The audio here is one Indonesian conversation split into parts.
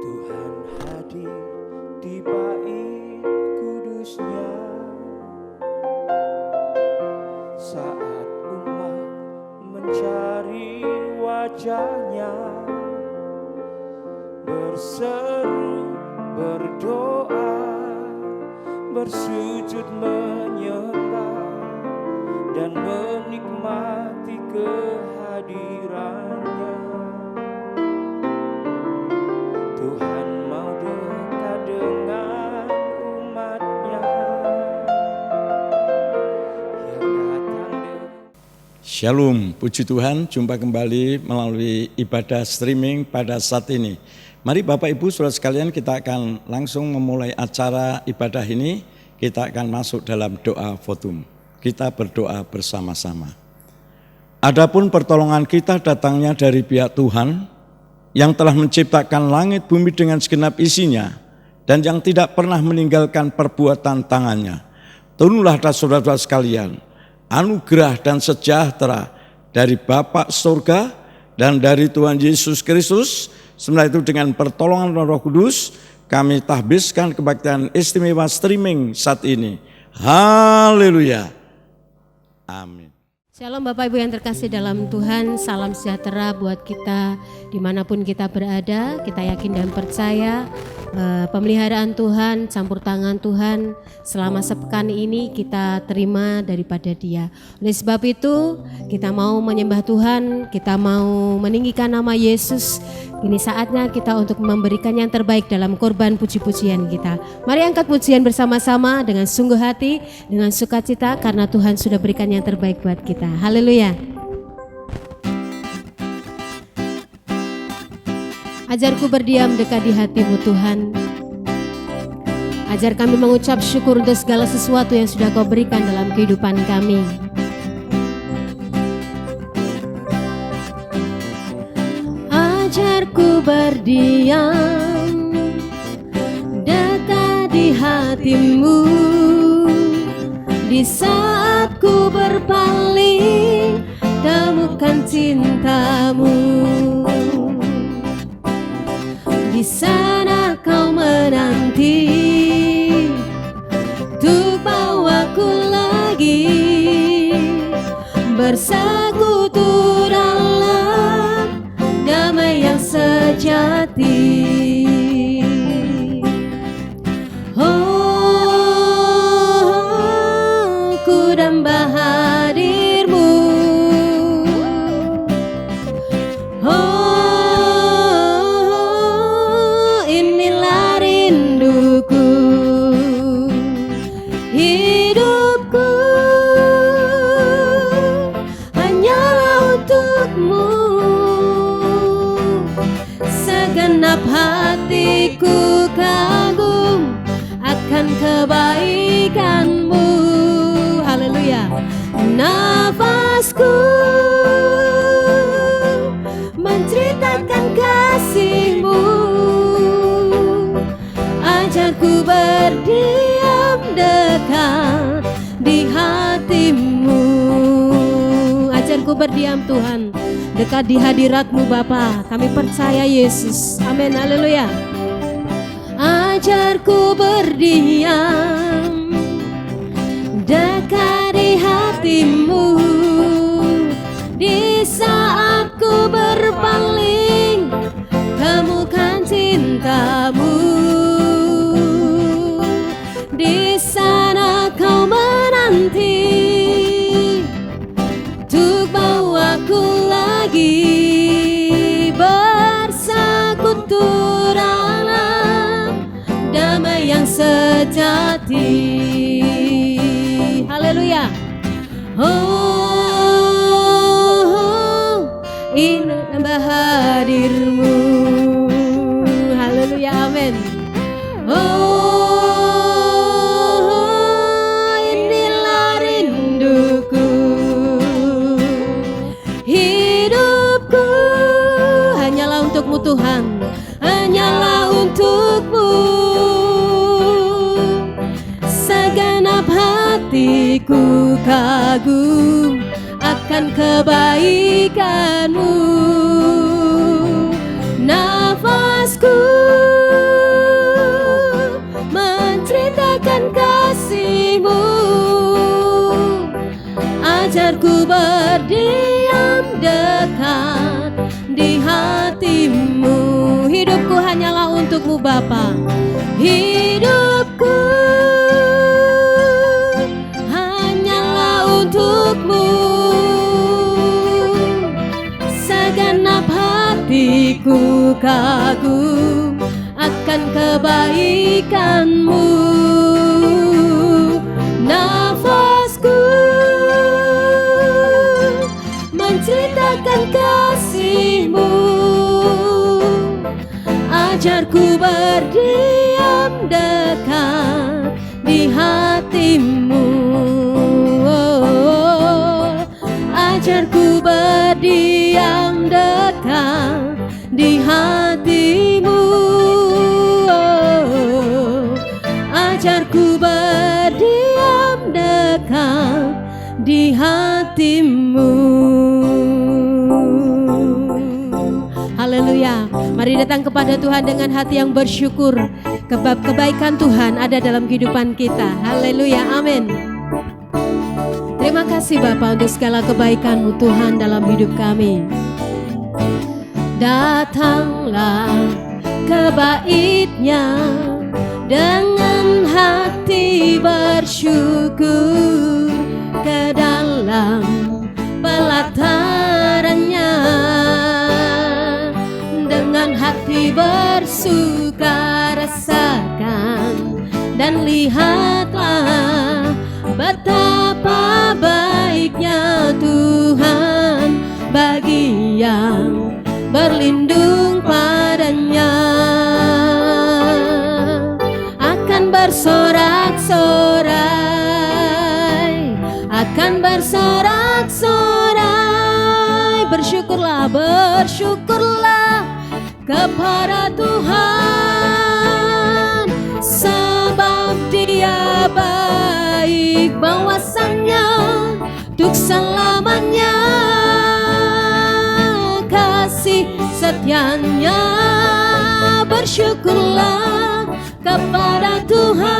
Tuhan hadir di bait kudusnya saat umat mencari wajahnya, berseru, berdoa, bersujud menyembah dan menikmati kehadirannya. Tuhan mau dekat dengan umatnya yang datang Shalom, puji Tuhan, jumpa kembali melalui ibadah streaming pada saat ini. Mari Bapak Ibu Saudara sekalian, kita akan langsung memulai acara ibadah ini. Kita akan masuk dalam doa votum. Kita berdoa bersama-sama. Adapun pertolongan kita datangnya dari pihak Tuhan yang telah menciptakan langit bumi dengan segenap isinya dan yang tidak pernah meninggalkan perbuatan tangannya. Turunlah saudara-saudara sekalian, anugerah dan sejahtera dari Bapa surga dan dari Tuhan Yesus Kristus. Sementara itu dengan pertolongan Roh Kudus kami tahbiskan kebaktian istimewa streaming saat ini. Haleluya. Amin. Shalom Bapak Ibu yang terkasih dalam Tuhan, salam sejahtera buat kita dimanapun kita berada. Kita yakin dan percaya pemeliharaan Tuhan, campur tangan Tuhan selama sepekan ini kita terima daripada Dia. Oleh sebab itu kita mau menyembah Tuhan, kita mau meninggikan nama Yesus. Ini saatnya kita untuk memberikan yang terbaik dalam korban puji-pujian kita. Mari angkat pujian bersama-sama dengan sungguh hati, dengan sukacita karena Tuhan sudah berikan yang terbaik buat kita. Haleluya. Ajarku berdiam dekat di hatimu Tuhan. Ajar kami mengucap syukur untuk segala sesuatu yang sudah Kau berikan dalam kehidupan kami. Ajarku berdiam dekat di hatimu di saat ku berpaling, temukan cintamu. Di sana Kau menanti untuk bawaku lagi bersekutu dalam damai yang sejati. Oh, ku damba hadir-Mu. Oh, inilah rinduku, hidupku hanyalah untuk-Mu. Segenap hatiku kagum akan kebaikan-Mu. Haleluya. Nafasku menceritakan kasih-Mu. Ajarku berdiam dekat di hati-Mu. Ajarku berdiam Tuhan dekat di hadirat-Mu Bapa. Kami percaya Yesus. Amin. Haleluya. Ajarku berdiam dekat di hati-Mu di saat ku berpaling, temukan cinta-Mu. Di sana Kau menanti untuk bawaku lagi bersekutu dalam damai yang sejati. Haleluya. Oh, ini nambah hadir-Mu. Haleluya. Amin. Oh, inilah rinduku, hidupku hanyalah untuk-Mu Tuhan, hanyalah untuk-Mu. Segenap hatiku kagum akan kebaikan-Mu. Nafasku Bapa. Hidupku hanyalah untukmu, segenap hatiku kagum akan kebaikanmu. Nafasku menceritakan kasih-Mu, ajarku berdiam dekat di hati-Mu. Ajarku berdiam dekat di hati-Mu. Ajarku berdiam dekat di hati-Mu. Haleluya. Mari datang kepada Tuhan dengan hati yang bersyukur, sebab kebaikan Tuhan ada dalam kehidupan kita. Haleluya, amin. Terima kasih Bapa untuk segala kebaikan-Mu Tuhan dalam hidup kami. Datanglah ke bait-Nya dengan hati bersyukur, ke dalam pelataran-Nya dengan hati bersuka. Rasakan dan lihatlah betapa baiknya Tuhan bagi yang berlindung padanya. Akan bersorak-sorai, akan bersorak-sorai. Bersyukurlah, bersyukurlah kepada Tuhan, sebab Dia baik, bahwasannya untuk selamanya kasih setianya. Bersyukurlah kepada Tuhan,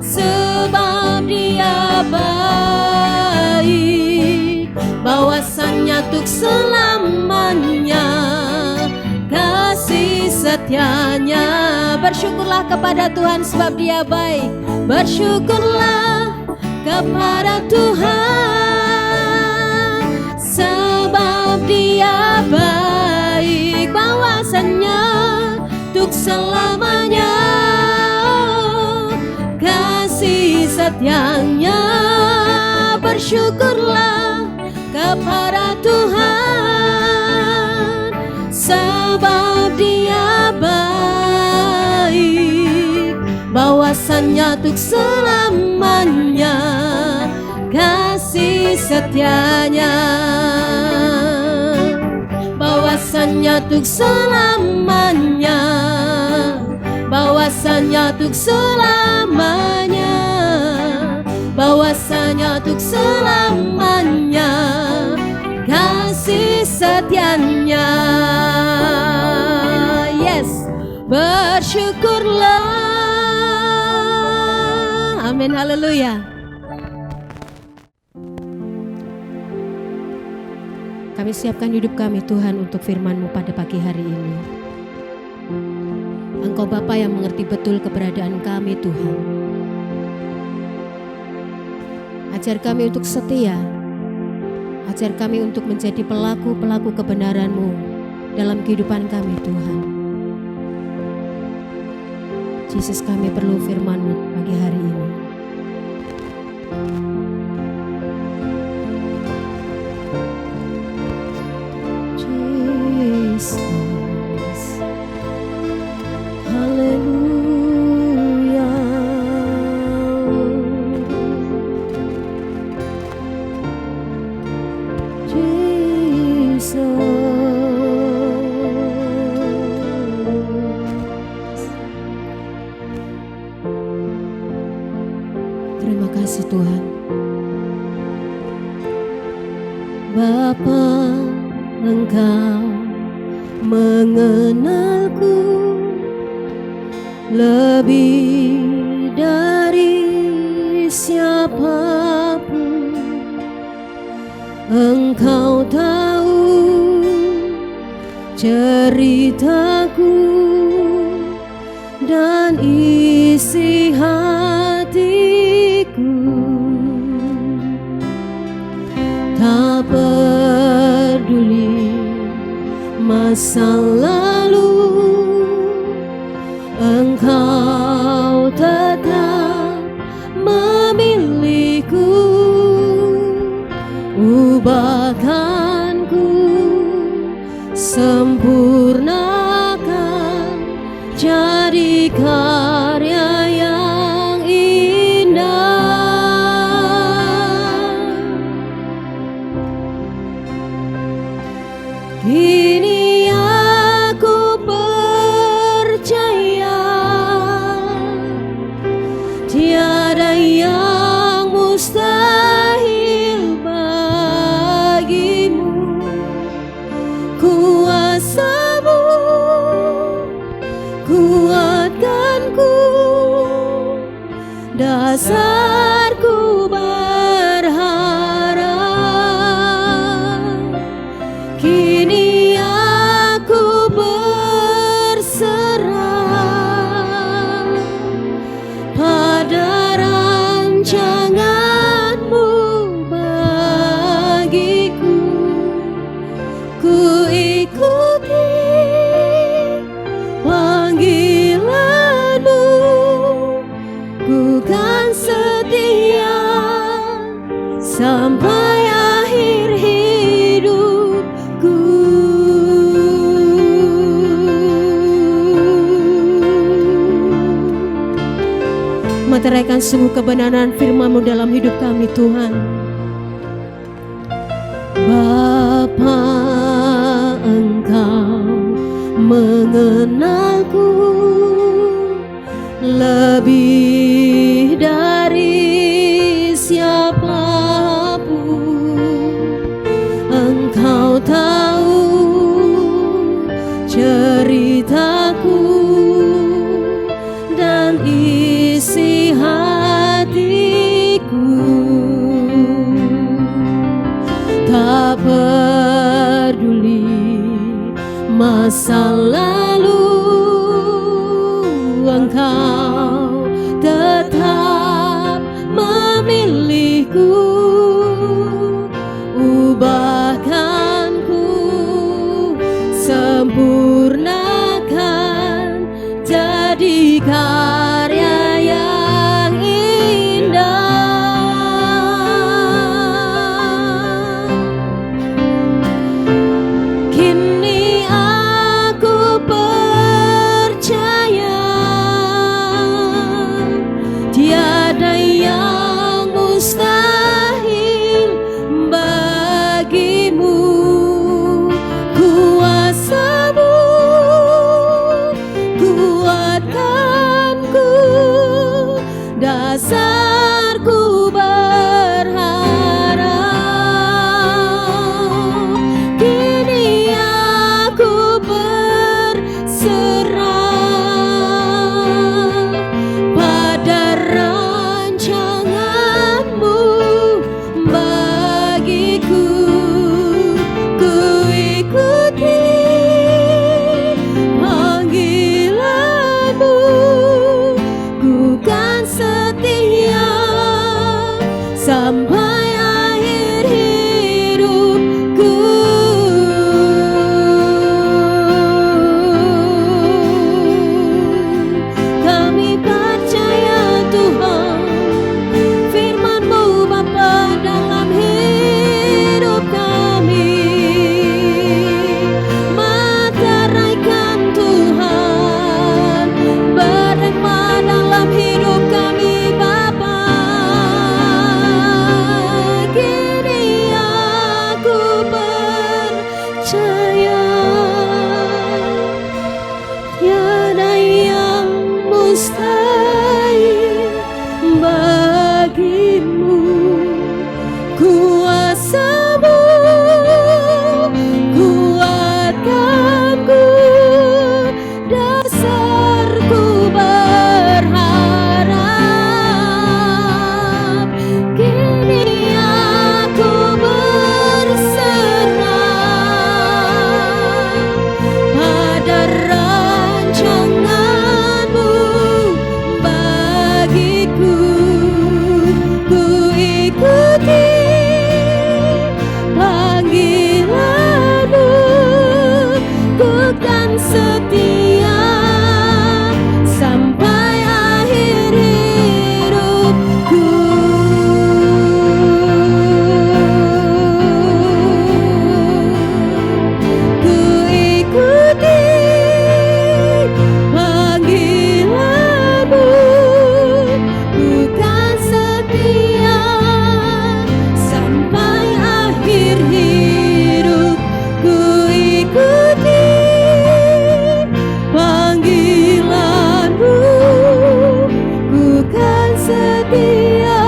sebab Dia baik, bahwasannya untuk selamanya kasih setianya. Bersyukurlah kepada Tuhan sebab Dia baik. Bersyukurlah kepada Tuhan, sebab Dia baik, bahwasannya untuk selamanya kasih setianya. Bersyukurlah kepada Tuhan, sebab Dia baik, bahwasannya untuk selamanya kasih setianya. Bahwasannya untuk selamanya, bahwasannya untuk selamanya, bahwasannya untuk selamanya kasih setianya. Yes, bersyukurlah. Amin, haleluya. Kami siapkan hidup kami Tuhan untuk firman-Mu pada pagi hari ini. Engkau Bapa yang mengerti betul keberadaan kami Tuhan. Ajar kami untuk setia, ajar kami untuk menjadi pelaku-pelaku kebenaran-Mu dalam kehidupan kami Tuhan. Yesus, kami perlu firman-Mu pagi hari ini. Jesus, haleluya. Jesus, terima kasih Tuhan. Bapa, Engkau mengenalku lebih dari siapapun. Engkau tahu ceritaku dan isi hatiku. Tak peduli masa lalu, Engkau tetap memilihku. Ubahkanku, sempurnakan, jadi karya yang indah. Kini aku percaya tiada yang mustahil bagimu. Kuasa-Mu kuatkanku, dasarku berharap. Kini aku berserah pada rancangan-Mu bagiku. Ku ikuti panggilan-Mu, ku kan setia sampai akhir hidupku. Meteraikan sungguh kebenaran firman-Mu dalam hidup kami, Tuhan. Bapa, Engkau mengenalku lebih dari siapapun. Engkau tahu ceritaku dan isi hatiku. Tak peduli masa lalu, Engkau tetap memilihku. Ubahkanku, sempurnakan, jadi karya yang indah. Kini aku percaya kan setia sampai akhir hidupku. Ku ikuti panggilanmu, bukan setia sampai akhir hidup. Ku ikuti panggilanmu, bukan setia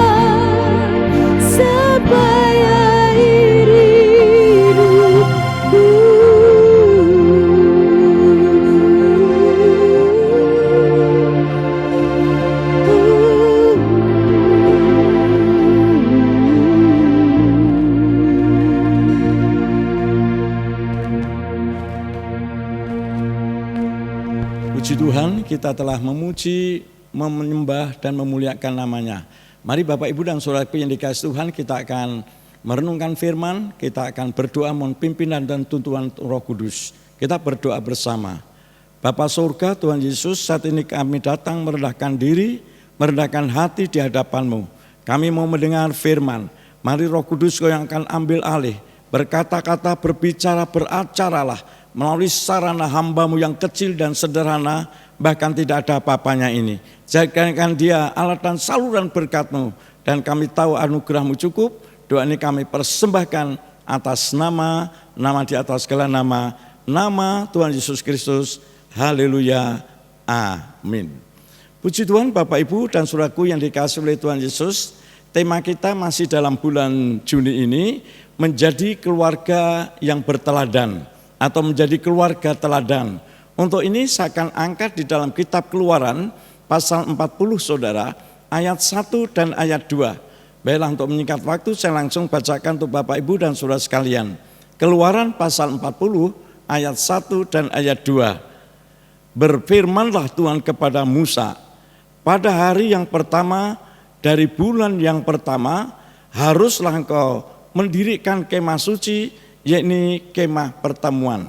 sampai akhir hidupku. Puji Tuhan, kita telah memuji, menyembah dan memuliakan namanya. Mari Bapak Ibu dan Saudaraku yang dikasihi Tuhan, kita akan merenungkan firman, kita akan berdoa mohon pimpinan dan tuntunan Roh Kudus. Kita berdoa bersama. Bapa surga, Tuhan Yesus, saat ini kami datang merendahkan diri, merendahkan hati di hadapan-Mu. Kami mau mendengar firman. Mari Roh Kudus Kau yang akan ambil alih, berkata-kata, berbicara, beracaralah melalui sarana hamba-Mu yang kecil dan sederhana, bahkan tidak ada apa-apanya ini. Jadikan dia alat dan saluran berkat-Mu, dan kami tahu anugerah-Mu cukup. Doa ini kami persembahkan atas nama di atas segala nama, nama Tuhan Yesus Kristus. Haleluya, amin. Puji Tuhan Bapak Ibu dan Saudaraku yang dikasihi oleh Tuhan Yesus. Tema kita masih dalam bulan Juni ini, menjadi keluarga yang berteladan atau menjadi keluarga teladan. Untuk ini saya akan angkat di dalam kitab Keluaran pasal 40 saudara, ayat 1 dan ayat 2. Baiklah, untuk menyingkat waktu saya langsung bacakan untuk Bapak Ibu dan saudara sekalian. Keluaran pasal 40 ayat 1 dan ayat 2. Berfirmanlah Tuhan kepada Musa, pada hari yang pertama dari bulan yang pertama haruslah engkau mendirikan kemah suci, yakni kemah pertemuan.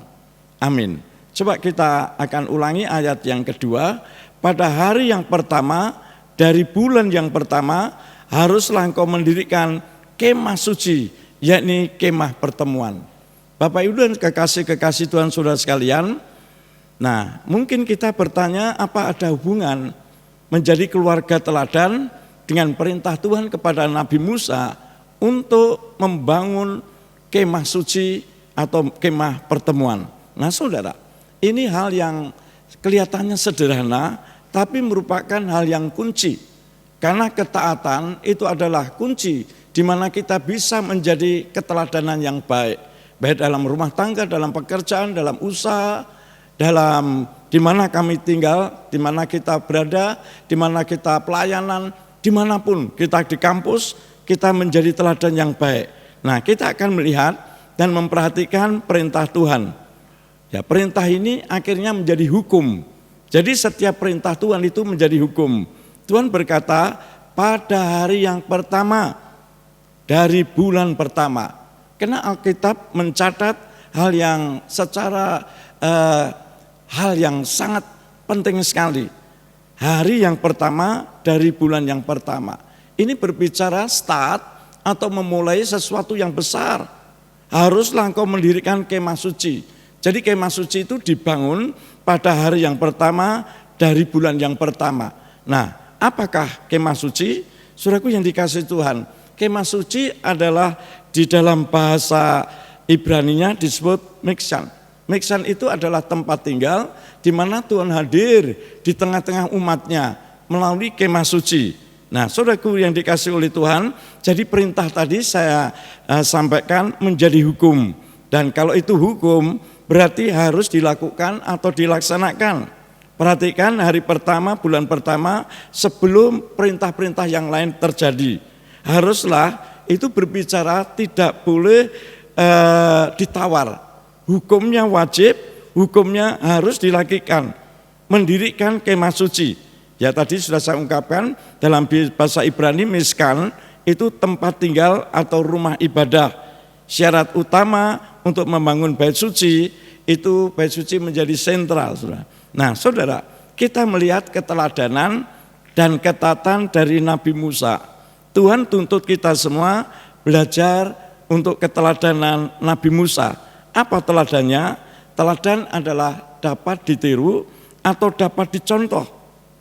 Amin. Coba kita akan ulangi ayat yang kedua. Pada hari yang pertama dari bulan yang pertama haruslah engkau mendirikan kemah suci, yakni kemah pertemuan. Bapak Ibu dan kekasih-kekasih Tuhan saudara sekalian, nah mungkin kita bertanya, apa ada hubungan menjadi keluarga teladan dengan perintah Tuhan kepada Nabi Musa untuk membangun kemah suci atau kemah pertemuan. Nah saudara, ini hal yang kelihatannya sederhana, tapi merupakan hal yang kunci. Karena ketaatan itu adalah kunci di mana kita bisa menjadi keteladanan yang baik. Baik dalam rumah tangga, dalam pekerjaan, dalam usaha, dalam di mana kami tinggal, di mana kita berada, di mana kita pelayanan, dimanapun kita di kampus, kita menjadi teladan yang baik. Nah, kita akan melihat dan memperhatikan perintah Tuhan. Ya, perintah ini akhirnya menjadi hukum. Jadi setiap perintah Tuhan itu menjadi hukum. Tuhan berkata, pada hari yang pertama dari bulan pertama. Karena Alkitab mencatat hal yang secara hal yang sangat penting sekali. Hari yang pertama dari bulan yang pertama. Ini berbicara start atau memulai sesuatu yang besar. Haruslah engkau mendirikan kemah suci. Jadi kemah suci itu dibangun pada hari yang pertama dari bulan yang pertama. Nah, apakah kemah suci? Saudaraku yang dikasihi Tuhan, kemah suci adalah di dalam bahasa Ibrani-nya disebut miksan. Miksan itu adalah tempat tinggal di mana Tuhan hadir di tengah-tengah umatnya melalui kemah suci. Nah, saudaraku yang dikasihi oleh Tuhan, jadi perintah tadi saya sampaikan menjadi hukum. Dan kalau itu hukum, berarti harus dilakukan atau dilaksanakan. Perhatikan hari pertama, bulan pertama, sebelum perintah-perintah yang lain terjadi. Haruslah itu berbicara tidak boleh ditawar. Hukumnya wajib, hukumnya harus dilakukan. Mendirikan kemah suci. Ya tadi sudah saya ungkapkan dalam bahasa Ibrani miskan itu tempat tinggal atau rumah ibadah. Syarat utama untuk membangun bait suci itu bait suci menjadi sentral, saudara. Nah, saudara, kita melihat keteladanan dan ketatan dari Nabi Musa. Tuhan tuntut kita semua belajar untuk keteladanan Nabi Musa. Apa teladannya? Teladan adalah dapat ditiru atau dapat dicontoh.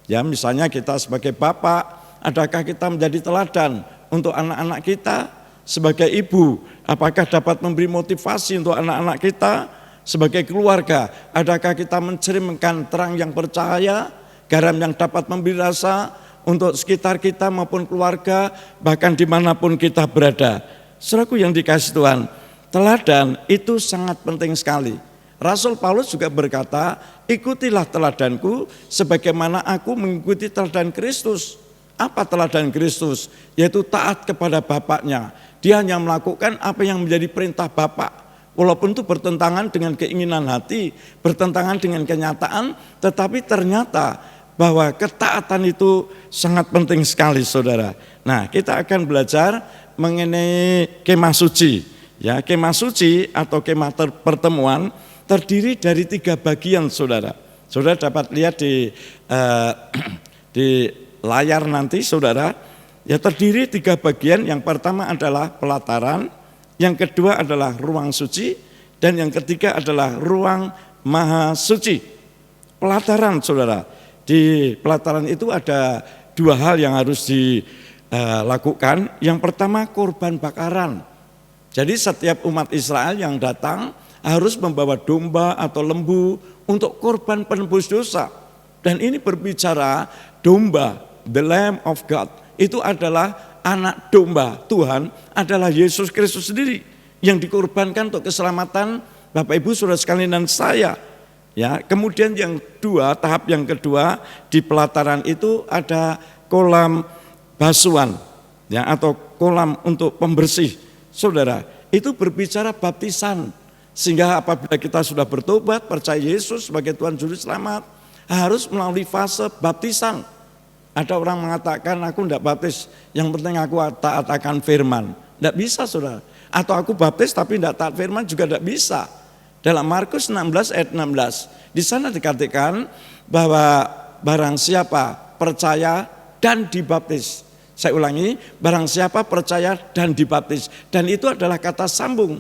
Ya, misalnya kita sebagai bapak, adakah kita menjadi teladan untuk anak-anak kita? Sebagai ibu, apakah dapat memberi motivasi untuk anak-anak kita? Sebagai keluarga, adakah kita mencerminkan terang yang bercahaya, garam yang dapat memberi rasa untuk sekitar kita maupun keluarga, bahkan dimanapun kita berada. Saudaraku yang dikasihi Tuhan, teladan itu sangat penting sekali. Rasul Paulus juga berkata, ikutilah teladanku sebagaimana aku mengikuti teladan Kristus. Apa teladan Kristus? Yaitu taat kepada bapaknya. Dia hanya melakukan apa yang menjadi perintah Bapa. Walaupun itu bertentangan dengan keinginan hati, bertentangan dengan kenyataan, tetapi ternyata bahwa ketaatan itu sangat penting sekali, saudara. Nah, kita akan belajar mengenai kemah suci. Ya, kemah suci atau kemah pertemuan terdiri dari 3 bagian, saudara. Saudara dapat lihat di layar nanti, saudara. Ya, terdiri 3 bagian. Yang pertama adalah pelataran, yang kedua adalah ruang suci, dan yang ketiga adalah ruang maha suci. Pelataran, saudara. Di pelataran itu ada 2 hal yang harus dilakukan. Yang pertama korban bakaran. Jadi setiap umat Israel yang datang harus membawa domba atau lembu untuk korban penebus dosa. Dan ini berbicara domba, the Lamb of God. Itu adalah anak domba Tuhan, adalah Yesus Kristus sendiri yang dikorbankan untuk keselamatan Bapak Ibu Saudara sekalian dan saya. Ya, kemudian yang kedua, tahap yang kedua di pelataran itu ada kolam basuhan, ya, atau kolam untuk pembersih. Saudara, itu berbicara baptisan. Sehingga apabila kita sudah bertobat, percaya Yesus sebagai Tuhan Juru Selamat, harus melalui fase baptisan. Ada orang mengatakan, aku tidak baptis, yang penting aku taat akan firman. Tidak bisa, saudara. Atau aku baptis tapi tidak taat firman juga tidak bisa. Dalam Markus 16 ayat 16, di sana dikatakan bahwa barang siapa percaya dan dibaptis. Saya ulangi, barang siapa percaya dan dibaptis. Dan itu adalah kata sambung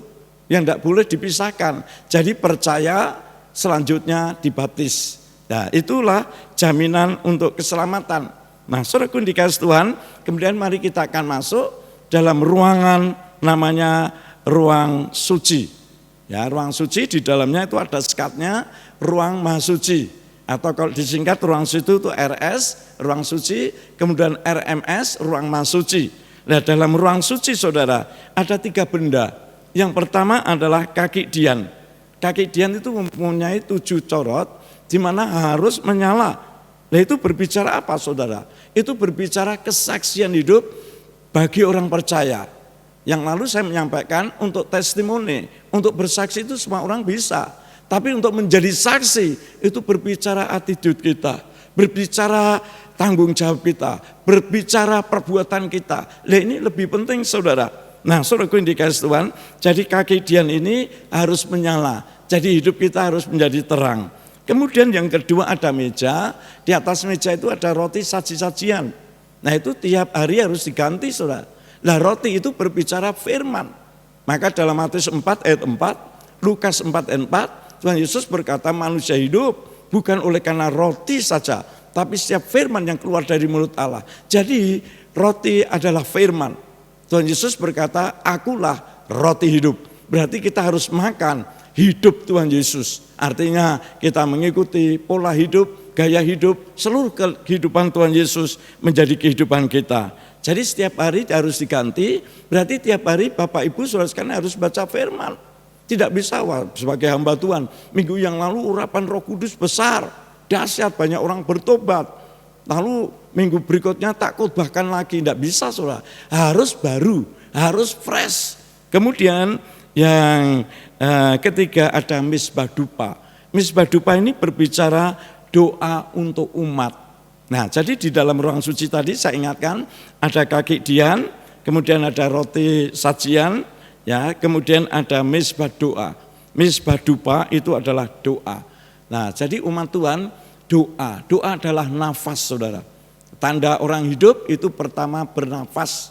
yang tidak boleh dipisahkan. Jadi percaya, selanjutnya dibaptis. Nah, itulah jaminan untuk keselamatan. Nah, saudaraku dikasihi Tuhan, kemudian mari kita akan masuk dalam ruangan namanya ruang suci. Ya, ruang suci di dalamnya itu ada sekatnya ruang maha suci. Atau kalau disingkat ruang suci itu RS, ruang suci, kemudian RMS, ruang maha suci. Nah, dalam ruang suci, saudara, ada 3 benda. Yang pertama adalah kaki dian. Kaki dian itu mempunyai 7 corot, di mana harus menyala. Nah, itu berbicara apa, saudara? Itu berbicara kesaksian hidup bagi orang percaya. Yang lalu saya menyampaikan untuk testimoni, untuk bersaksi itu semua orang bisa. Tapi untuk menjadi saksi itu berbicara attitude kita, berbicara tanggung jawab kita, berbicara perbuatan kita. Nah, ini lebih penting, saudara. Nah, saudaraku yang dikasihi Tuhan, jadi kaki dian ini harus menyala. Jadi hidup kita harus menjadi terang. Kemudian yang kedua ada meja, di atas meja itu ada roti saji-sajian. Nah, itu tiap hari harus diganti, saudara. Nah, roti itu berbicara firman. Maka dalam Matius 4 ayat 4, Lukas 4 ayat 4, Tuhan Yesus berkata manusia hidup bukan oleh karena roti saja, tapi setiap firman yang keluar dari mulut Allah. Jadi roti adalah firman. Tuhan Yesus berkata, akulah roti hidup. Berarti kita harus makan hidup Tuhan Yesus. Artinya kita mengikuti pola hidup, gaya hidup, seluruh kehidupan Tuhan Yesus menjadi kehidupan kita. Jadi setiap hari harus diganti, berarti tiap hari Bapak Ibu saudara sekalian harus baca firman. Tidak bisa, sebagai hamba Tuhan, minggu yang lalu urapan Roh Kudus besar, dahsyat, banyak orang bertobat. Lalu minggu berikutnya tak khotbahkan lagi, tidak bisa, saudara. Harus baru, harus fresh. Kemudian yang ketiga ada misbah dupa. Misbah dupa ini berbicara doa untuk umat. Nah, jadi di dalam ruang suci tadi saya ingatkan ada kaki dian, kemudian ada roti sajian, ya, kemudian ada misbah doa. Misbah dupa itu adalah doa. Nah, jadi umat Tuhan doa adalah nafas, saudara. Tanda orang hidup itu pertama bernafas,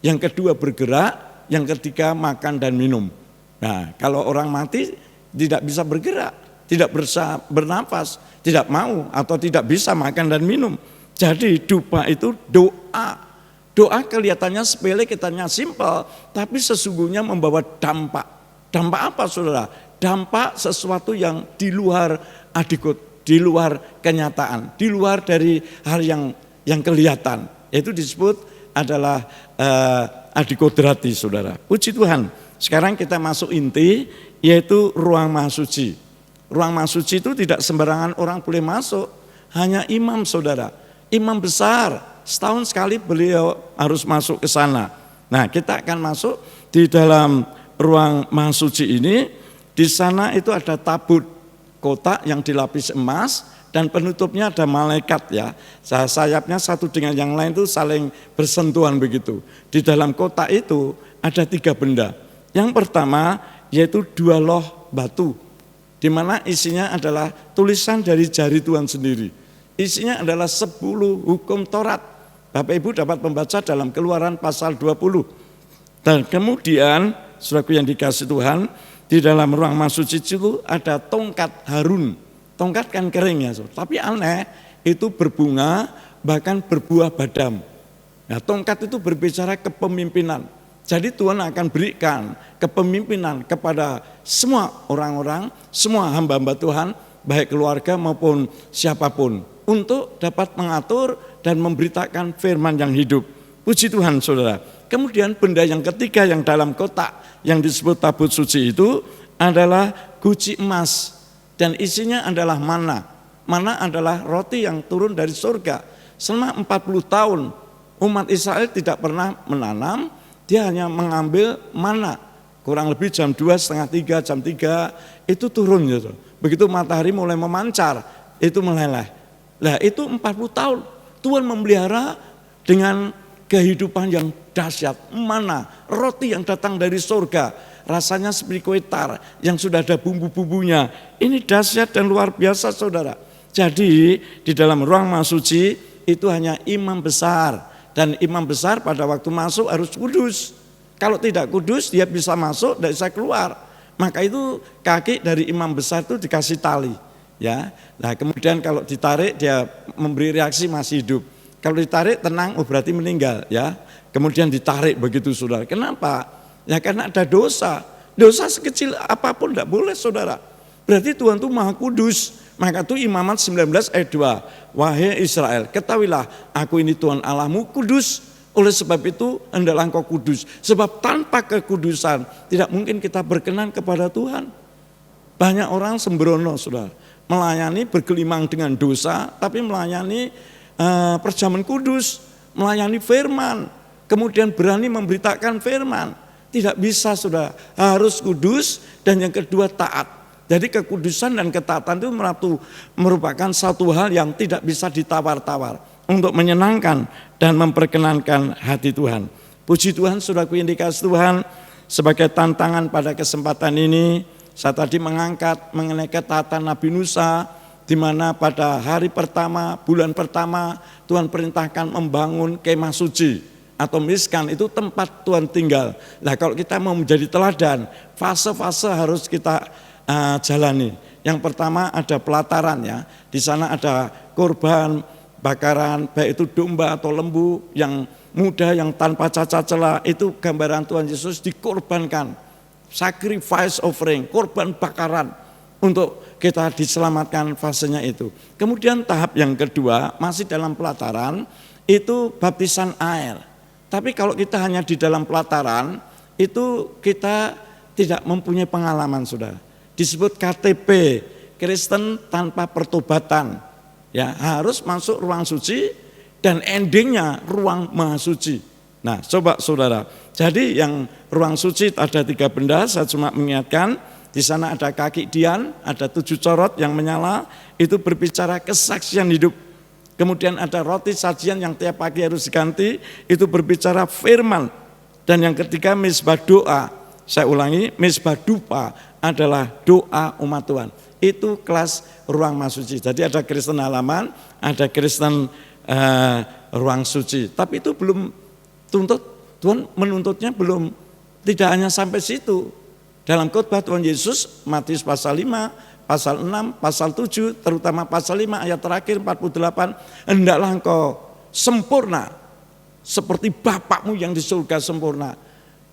yang kedua bergerak, yang ketiga makan dan minum. Nah, kalau orang mati tidak bisa bergerak, tidak bisa bernafas, tidak mau atau tidak bisa makan dan minum. Jadi dupa itu doa. Doa kelihatannya sepele, kelihatannya simpel, tapi sesungguhnya membawa dampak. Dampak apa, saudara? Dampak sesuatu yang di luar adikut, di luar kenyataan, di luar dari hal yang kelihatan. Itu disebut adalah adikodrati, saudara. Puji Tuhan. Sekarang kita masuk inti, yaitu ruang mahasuci. Ruang mahasuci itu tidak sembarangan orang boleh masuk, hanya imam, saudara. Imam besar, setahun sekali beliau harus masuk ke sana. Nah, kita akan masuk di dalam ruang mahasuci ini. Di sana itu ada tabut kotak yang dilapis emas dan penutupnya ada malaikat, ya. Sayapnya satu dengan yang lain itu saling bersentuhan begitu. Di dalam kotak itu ada 3 benda. Yang pertama yaitu 2 loh batu, di mana isinya adalah tulisan dari jari Tuhan sendiri. Isinya adalah 10 hukum Taurat. Bapak Ibu dapat membaca dalam Keluaran pasal 20. Dan kemudian, saudaraku yang dikasih Tuhan, di dalam ruang mahasuci itu ada tongkat Harun. Tongkat kan kering, ya, tapi aneh, itu berbunga, bahkan berbuah badam. Nah, tongkat itu berbicara kepemimpinan. Jadi Tuhan akan berikan kepemimpinan kepada semua orang-orang, semua hamba-hamba Tuhan, baik keluarga maupun siapapun, untuk dapat mengatur dan memberitakan firman yang hidup. Puji Tuhan, saudara. Kemudian benda yang ketiga yang dalam kotak yang disebut tabut suci itu adalah guci emas, dan isinya adalah mana. Mana adalah roti yang turun dari surga. Selama 40 tahun umat Israel tidak pernah menanam, dia hanya mengambil mana. Kurang lebih jam 2, setengah 3, jam 3 itu turun, gitu. Begitu matahari mulai memancar, itu meleleh. Nah, itu 40 tahun Tuhan memelihara dengan kehidupan yang dahsyat. Mana? Roti yang datang dari surga, rasanya seperti kue tar yang sudah ada bumbu-bumbunya. Ini dahsyat dan luar biasa, saudara. Jadi di dalam ruang mahasuci itu hanya imam besar, dan imam besar pada waktu masuk harus kudus. Kalau tidak kudus dia bisa masuk, tidak bisa keluar. Maka itu kaki dari imam besar itu dikasih tali, ya. Nah, kemudian kalau ditarik dia memberi reaksi masih hidup. Kalau ditarik tenang, oh berarti meninggal, ya. Kemudian ditarik begitu, saudara. Kenapa? Ya karena ada dosa. Dosa sekecil apapun tidak boleh, saudara. Berarti Tuhan itu Maha Kudus. Maka itu Imamat 19 ayat 2. Wahai Israel, ketahuilah aku ini Tuhan Allahmu kudus. Oleh sebab itu hendaklah engkau kudus. Sebab tanpa kekudusan tidak mungkin kita berkenan kepada Tuhan. Banyak orang sembrono, saudara. Melayani bergelimang dengan dosa, tapi melayani perjamuan kudus, melayani firman, kemudian berani memberitakan firman. Tidak bisa, saudara, harus kudus, dan yang kedua taat. Jadi kekudusan dan ketaatan itu merupakan satu hal yang tidak bisa ditawar-tawar untuk menyenangkan dan memperkenankan hati Tuhan. Puji Tuhan, saudaraku yang dikasih Tuhan, sebagai tantangan pada kesempatan ini, saya tadi mengangkat mengenai ketaatan Nabi Musa, di mana pada hari pertama, bulan pertama, Tuhan perintahkan membangun kemah suci atau miskan, itu tempat Tuhan tinggal. Nah, kalau kita mau menjadi teladan, fase-fase harus kita jalani. Yang pertama ada pelataran, ya. Di sana ada korban bakaran, baik itu domba atau lembu yang muda yang tanpa cacat celah, itu gambaran Tuhan Yesus dikorbankan. Sacrifice offering, korban bakaran untuk kita diselamatkan, fasenya itu. Kemudian tahap yang kedua masih dalam pelataran, itu baptisan air. Tapi kalau kita hanya di dalam pelataran, itu kita tidak mempunyai pengalaman, saudara. Disebut KTP, Kristen tanpa pertobatan. Ya, harus masuk ruang suci dan endingnya ruang maha suci. Nah, coba saudara. Jadi yang ruang suci ada 3 benda, saya cuma mengingatkan. Di sana ada kaki dian, ada 7 corot yang menyala, itu berbicara kesaksian hidup. Kemudian ada roti sajian yang tiap pagi harus diganti, itu berbicara firman. Dan yang ketiga misbah doa. Saya ulangi, mezbah dupa adalah doa umat Tuhan. Itu kelas ruang masuci. Jadi ada Kristen halaman, ada Kristen ruang suci. Tapi itu belum tuntut, Tuhan menuntutnya belum, tidak hanya sampai situ. Dalam khotbah Tuhan Yesus, Matius pasal 5, pasal 6, pasal 7, terutama pasal 5 ayat terakhir 48, hendaklah engkau sempurna seperti Bapakmu yang di surga sempurna.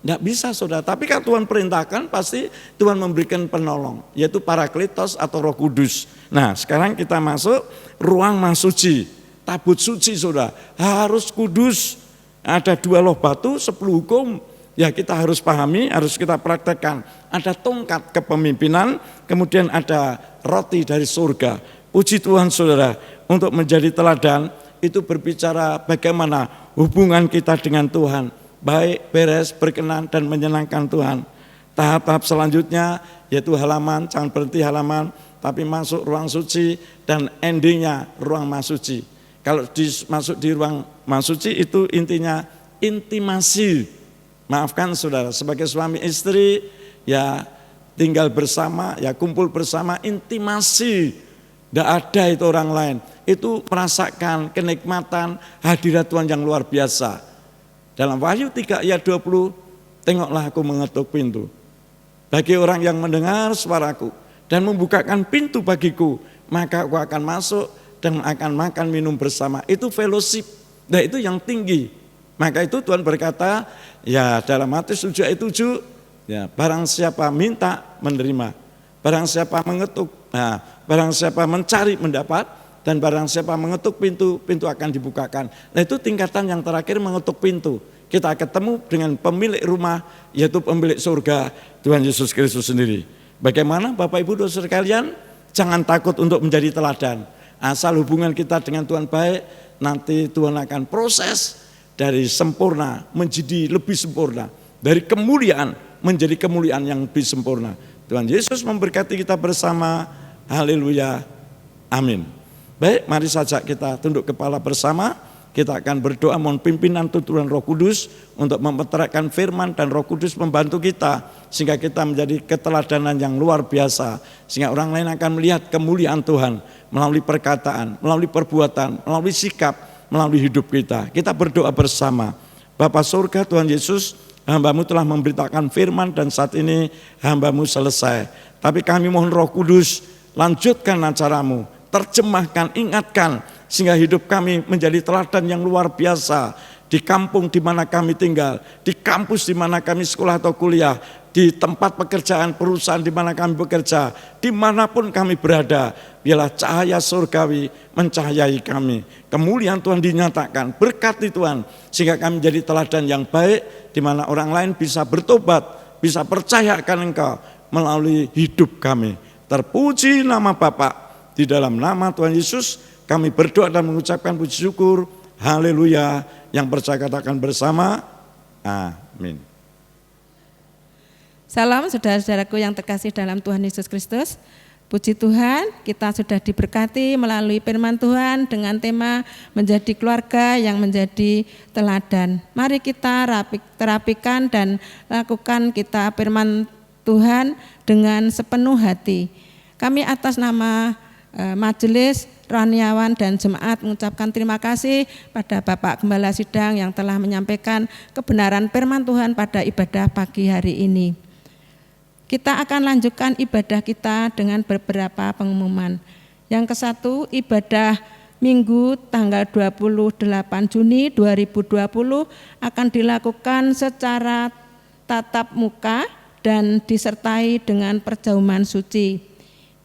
Tidak bisa saudara, tapi kalau Tuhan perintahkan pasti Tuhan memberikan penolong, yaitu Parakletos atau Roh Kudus. Nah sekarang kita masuk ruang masuci, tabut suci saudara, harus kudus. Ada 2 loh batu, 10 hukum, ya kita harus pahami, harus kita praktekkan. Ada tongkat kepemimpinan, kemudian ada roti dari surga. Puji Tuhan saudara, untuk menjadi teladan itu berbicara bagaimana hubungan kita dengan Tuhan. Baik, beres, berkenan, dan menyenangkan Tuhan. Tahap-tahap selanjutnya yaitu halaman, jangan berhenti halaman, tapi masuk ruang suci dan endingnya ruang masuci. Kalau masuk di ruang masuci itu intinya intimasi. Maafkan saudara, sebagai suami istri ya tinggal bersama, ya kumpul bersama, intimasi. Tidak ada itu orang lain. Itu merasakan kenikmatan hadirat Tuhan yang luar biasa. Dalam Wahyu 3 ayat 20, tengoklah aku mengetuk pintu. Bagi orang yang mendengar suaraku dan membukakan pintu bagiku, maka aku akan masuk dan akan makan minum bersama. Itu fellowship, nah itu yang tinggi. Maka itu Tuhan berkata, ya dalam Matius 7 ayat 7, ya barang siapa minta menerima, barang siapa mengetuk, nah barang siapa mencari mendapat, dan barang siapa mengetuk pintu, pintu akan dibukakan. Nah itu tingkatan yang terakhir, mengetuk pintu. Kita ketemu dengan pemilik rumah, yaitu pemilik surga, Tuhan Yesus Kristus sendiri. Bagaimana Bapak Ibu Saudara sekalian? Jangan takut untuk menjadi teladan. Asal hubungan kita dengan Tuhan baik, nanti Tuhan akan proses dari sempurna menjadi lebih sempurna. Dari kemuliaan menjadi kemuliaan yang lebih sempurna. Tuhan Yesus memberkati kita bersama. Haleluya. Amin. Baik, mari saja kita tunduk kepala bersama. Kita akan berdoa mohon pimpinan tuntunan Roh Kudus untuk memperterangkan firman, dan Roh Kudus membantu kita sehingga kita menjadi keteladanan yang luar biasa, sehingga orang lain akan melihat kemuliaan Tuhan melalui perkataan, melalui perbuatan, melalui sikap, melalui hidup kita. Kita berdoa bersama. Bapa surga, Tuhan Yesus, hamba-Mu telah memberitakan firman dan saat ini hamba-Mu selesai. Tapi kami mohon Roh Kudus, lanjutkan acara-Mu, terjemahkan, ingatkan, sehingga hidup kami menjadi teladan yang luar biasa di kampung di mana kami tinggal, di kampus di mana kami sekolah atau kuliah, di tempat pekerjaan perusahaan di mana kami bekerja, dimanapun kami berada, biarlah cahaya surgawi mencahayai kami. Kemuliaan Tuhan dinyatakan, berkati Tuhan, sehingga kami menjadi teladan yang baik, di mana orang lain bisa bertobat, bisa percaya akan Engkau melalui hidup kami. Terpuji nama Bapa, di dalam nama Tuhan Yesus kami berdoa dan mengucapkan puji syukur. Haleluya. Yang percaya katakan bersama, amin. Salam saudara-saudaraku yang terkasih dalam Tuhan Yesus Kristus. Puji Tuhan, kita sudah diberkati melalui firman Tuhan dengan tema menjadi keluarga yang menjadi teladan. Mari kita terapikan dan lakukan kita firman Tuhan dengan sepenuh hati. Kami atas nama Majelis Rohaniawan dan Jemaat mengucapkan terima kasih pada Bapak Gembala Sidang yang telah menyampaikan kebenaran firman Tuhan pada ibadah pagi hari ini. Kita akan lanjutkan ibadah kita dengan beberapa pengumuman. Yang ke-1, ibadah Minggu tanggal 28 Juni 2020 akan dilakukan secara tatap muka dan disertai dengan perjamuan suci.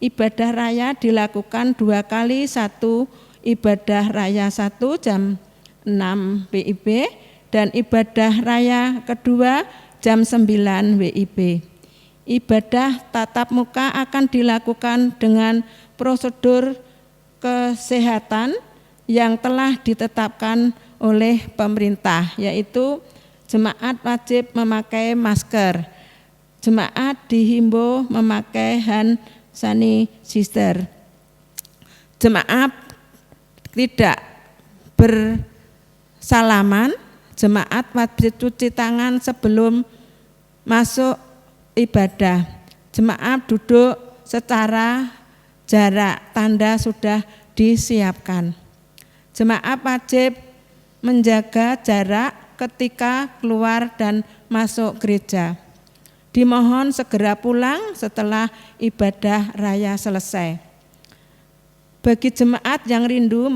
Ibadah raya dilakukan 2 kali, 1 ibadah raya 1 jam 6 WIB dan ibadah raya kedua jam 9 WIB. Ibadah tatap muka akan dilakukan dengan prosedur kesehatan yang telah ditetapkan oleh pemerintah, yaitu jemaat wajib memakai masker, jemaat dihimbau memakai hand sanitizer, jemaat tidak bersalaman, jemaat wajib cuci tangan sebelum masuk ibadah. Jemaat duduk secara jarak, tanda sudah disiapkan. Jemaat wajib menjaga jarak ketika keluar dan masuk gereja. Dimohon segera pulang setelah ibadah raya selesai. Bagi jemaat yang rindu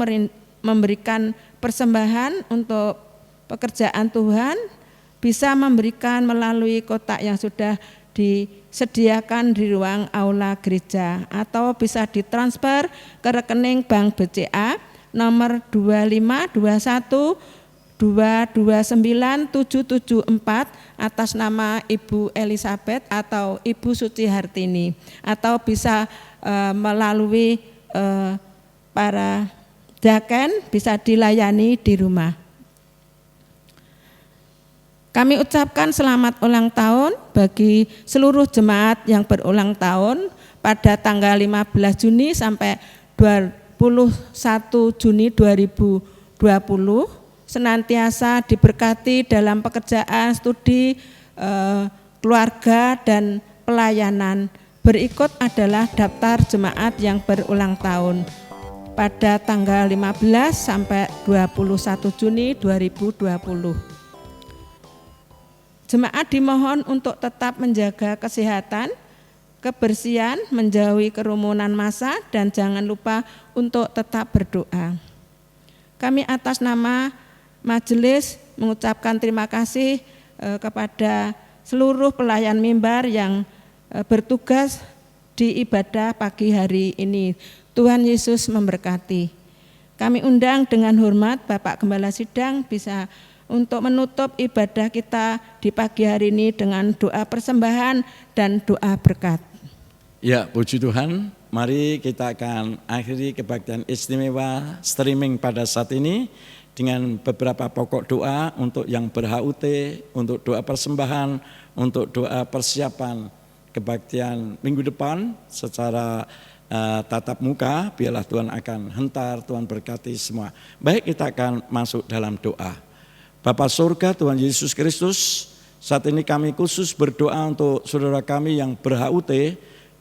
memberikan persembahan untuk pekerjaan Tuhan, bisa memberikan melalui kotak yang sudah disediakan di ruang aula gereja, atau bisa ditransfer ke rekening Bank BCA nomor 2521 229 774 atas nama Ibu Elizabeth atau Ibu Suci Hartini, atau bisa melalui para daken, bisa dilayani di rumah. Kami ucapkan selamat ulang tahun bagi seluruh jemaat yang berulang tahun pada tanggal 15 Juni sampai 21 Juni 2020. Senantiasa diberkati dalam pekerjaan, studi, keluarga, dan pelayanan. Berikut adalah daftar jemaat yang berulang tahun pada tanggal 15 sampai 21 Juni 2020. Jemaat dimohon untuk tetap menjaga kesehatan, kebersihan, menjauhi kerumunan massa, dan jangan lupa untuk tetap berdoa. Kami atas nama majelis mengucapkan terima kasih kepada seluruh pelayan mimbar yang bertugas di ibadah pagi hari ini. Tuhan Yesus memberkati. Kami undang dengan hormat Bapak Gembala Sidang bisa untuk menutup ibadah kita di pagi hari ini dengan doa persembahan dan doa berkat. Ya, puji Tuhan. Mari kita akan akhiri kebaktian istimewa streaming pada saat ini dengan beberapa pokok doa untuk yang ber-HUT, untuk doa persembahan, untuk doa persiapan kebaktian minggu depan secara tatap muka. Biarlah Tuhan akan hentar, Tuhan berkati semua. Baik, kita akan masuk dalam doa. Bapa surga, Tuhan Yesus Kristus, saat ini kami khusus berdoa untuk saudara kami yang ber-HUT.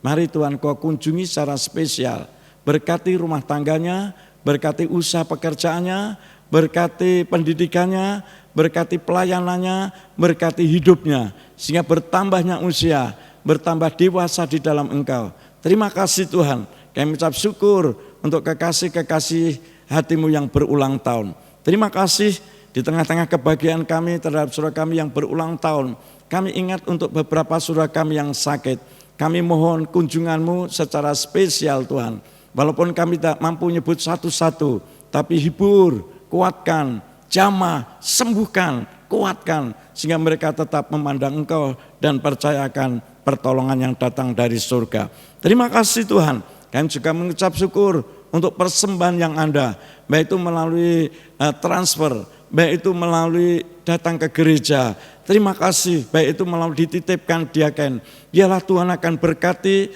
Mari Tuhan Kau kunjungi secara spesial, berkati rumah tangganya, berkati usaha pekerjaannya, berkati pendidikannya, berkati pelayanannya, berkati hidupnya, sehingga bertambahnya usia, bertambah dewasa di dalam Engkau. Terima kasih Tuhan, kami ucap syukur untuk kekasih-kekasih hati-Mu yang berulang tahun. Terima kasih di tengah-tengah kebahagiaan kami terhadap saudara kami yang berulang tahun. Kami ingat untuk beberapa saudara kami yang sakit. Kami mohon kunjungan-Mu secara spesial Tuhan. Walaupun kami tak mampu menyebut satu-satu, tapi hibur, kuatkan, jamah, sembuhkan, kuatkan, sehingga mereka tetap memandang Engkau dan percayakan pertolongan yang datang dari surga. Terima kasih Tuhan. Kami juga mengucap syukur untuk persembahan yang ada, baik itu melalui transfer, baik itu melalui datang ke gereja. Terima kasih, baik itu melalui dititipkan diaken. Biarlah Tuhan akan berkati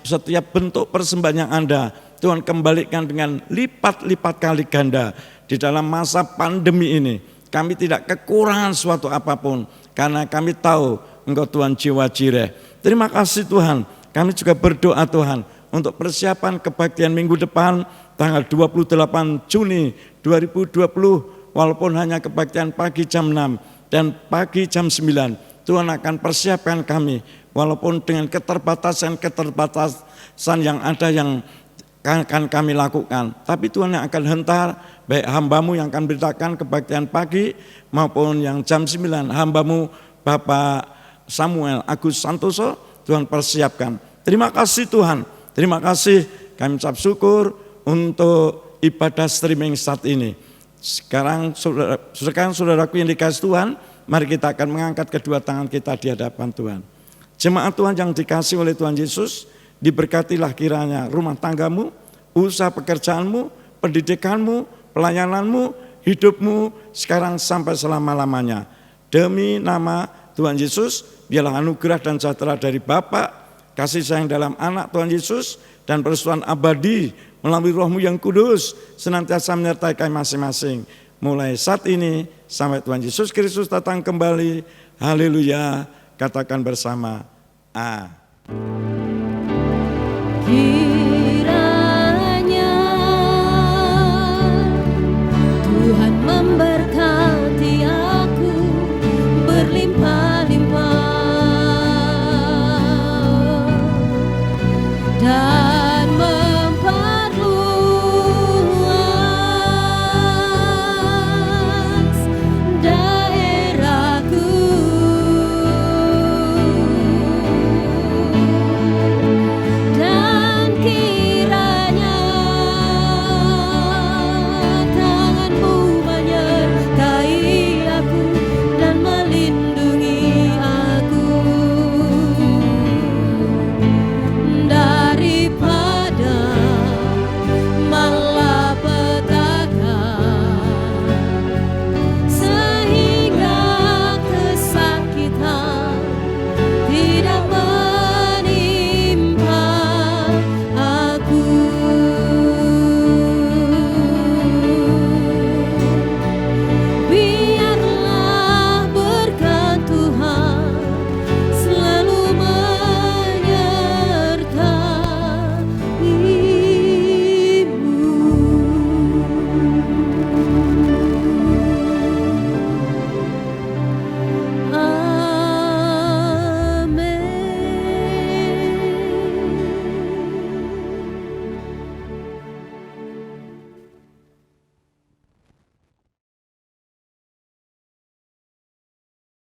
setiap bentuk persembahan yang ada. Tuhan kembalikan dengan lipat-lipat kali ganda. Di dalam masa pandemi ini, kami tidak kekurangan suatu apapun, karena kami tahu Engkau Tuhan jiwa jireh. Terima kasih Tuhan, kami juga berdoa Tuhan, untuk persiapan kebaktian minggu depan, tanggal 28 Juni 2020, walaupun hanya kebaktian pagi jam 6 dan pagi jam 9, Tuhan akan persiapkan kami, walaupun dengan keterbatasan yang ada yang akan kami lakukan. Tapi Tuhan yang akan hentar, baik hamba-Mu yang akan beritakan kebaktian pagi, maupun yang jam 9, hamba-Mu Bapak Samuel Agus Santoso, Tuhan persiapkan. Terima kasih Tuhan, terima kasih, kami ucap syukur untuk ibadah streaming saat ini. Sekarang saudaraku yang dikasih Tuhan, mari kita akan mengangkat kedua tangan kita di hadapan Tuhan. Jemaat Tuhan yang dikasih oleh Tuhan Yesus, diberkatilah kiranya rumah tanggamu, usaha pekerjaanmu, pendidikanmu, pelayananmu, hidupmu sekarang sampai selama-lamanya. Demi nama Tuhan Yesus, biarlah anugerah dan sejahtera dari Bapa, kasih sayang dalam anak Tuhan Yesus, dan persekutuan abadi melalui Roh-Mu yang kudus senantiasa menyertai kami masing-masing. Mulai saat ini sampai Tuhan Yesus Kristus datang kembali. Haleluya, katakan bersama, A.